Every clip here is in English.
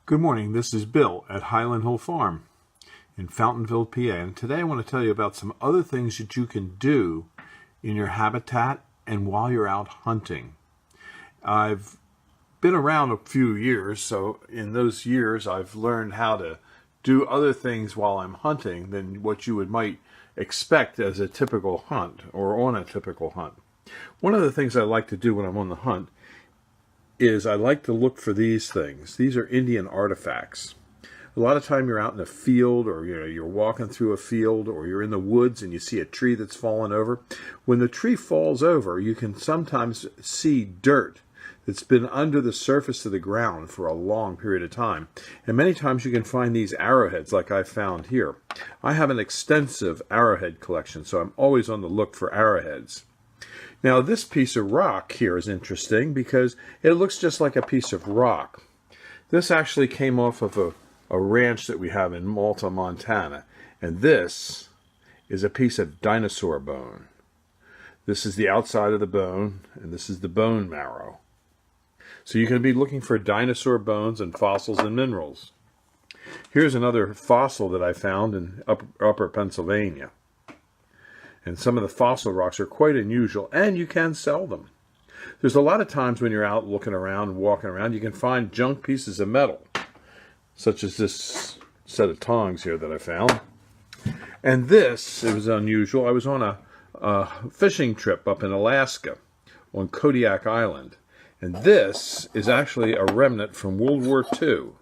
Good morning, this is Bill at Highland Hill Farm in Fountainville, PA, and today I want to tell you about some other things that you can do in your habitat and while you're out hunting. I've been around a few years, so in those years I've learned how to do other things while I'm hunting than what you might expect as a typical hunt or on a typical hunt. One of the things I like to do when I'm on the hunt is I like to look for these things. These are Indian artifacts. A lot of time you're out in a field, or you're walking through a field, or you're in the woods and you see a tree that's fallen over. When the tree falls over, you can sometimes see dirt that's been under the surface of the ground for a long period of time. And many times you can find these arrowheads like I found here. I have an extensive arrowhead collection, so I'm always on the look for arrowheads. Now this piece of rock here is interesting because it looks just like a piece of rock. This actually came off of a ranch that we have in Malta, Montana. And this is a piece of dinosaur bone. This is the outside of the bone, and this is the bone marrow. So you can be looking for dinosaur bones and fossils and minerals. Here's another fossil that I found in upper Pennsylvania. And some of the fossil rocks are quite unusual, and you can sell them. There's a lot of times when you're out looking around and walking around, you can find junk pieces of metal, such as this set of tongs here that I found. And this, it was unusual. I was on a fishing trip up in Alaska on Kodiak Island. And this is actually a remnant from World War II.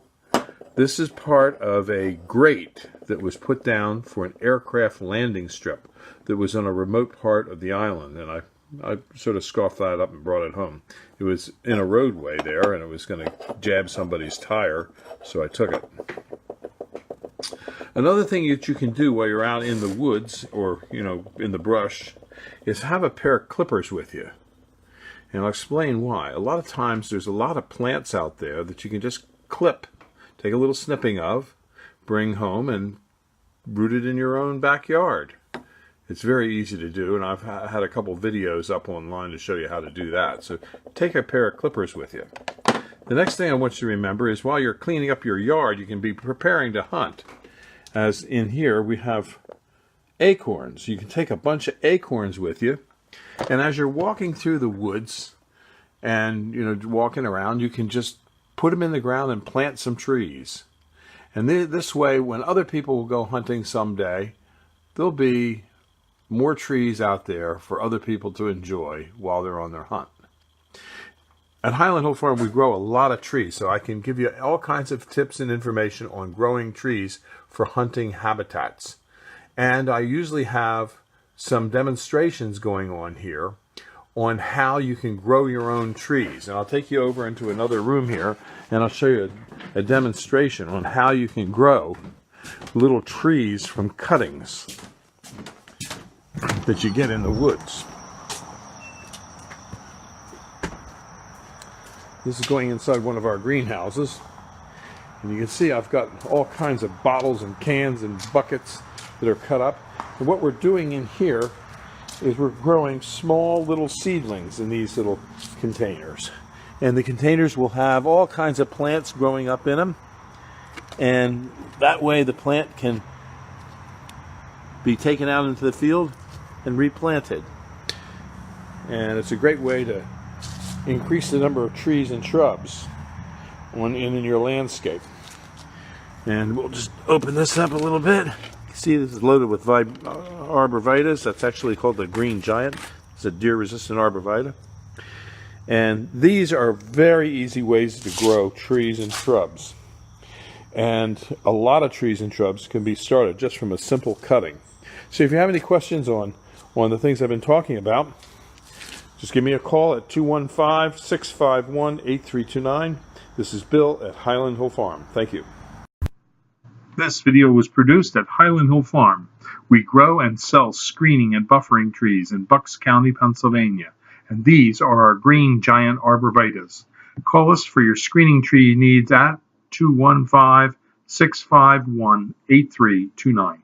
This is part of a grate that was put down for an aircraft landing strip that was on a remote part of the island, and I sort of scoffed that up and brought it home. It was in a roadway there, and it was going to jab somebody's tire, so I took it. Another thing that you can do while you're out in the woods or in the brush is have a pair of clippers with you. And I'll explain why. A lot of times there's a lot of plants out there that you can just clip, take a little snipping of, bring home, and root it in your own backyard. It's very easy to do, and I've had a couple videos up online to show you how to do that. So take a pair of clippers with you. The next thing I want you to remember is while you're cleaning up your yard, you can be preparing to hunt. As in here, we have acorns. You can take a bunch of acorns with you, and as you're walking through the woods and walking around, you can just put them in the ground and plant some trees. And this way, when other people will go hunting someday, there'll be more trees out there for other people to enjoy while they're on their hunt. At Highland Hill Farm, we grow a lot of trees, so I can give you all kinds of tips and information on growing trees for hunting habitats. And I usually have some demonstrations going on here on how you can grow your own trees. And I'll take you over into another room here, and I'll show you a demonstration on how you can grow little trees from cuttings that you get in the woods. This is going inside one of our greenhouses, and you can see I've got all kinds of bottles and cans and buckets that are cut up. And what we're doing in here is we're growing small little seedlings in these little containers. And the containers will have all kinds of plants growing up in them, and that way the plant can be taken out into the field and replanted. And it's a great way to increase the number of trees and shrubs in your landscape. And we'll just open this up a little bit. See, this is loaded with arborvitas. That's actually called the green giant. It's a deer-resistant arborvita. And these are very easy ways to grow trees and shrubs. And a lot of trees and shrubs can be started just from a simple cutting. So if you have any questions on the things I've been talking about, just give me a call at 215-651-8329. This is Bill at Highland Hill Farm. Thank you. This video was produced at Highland Hill Farm. We grow and sell screening and buffering trees in Bucks County, Pennsylvania, and these are our green giant arborvitas. Call us for your screening tree needs at 215-651-8329.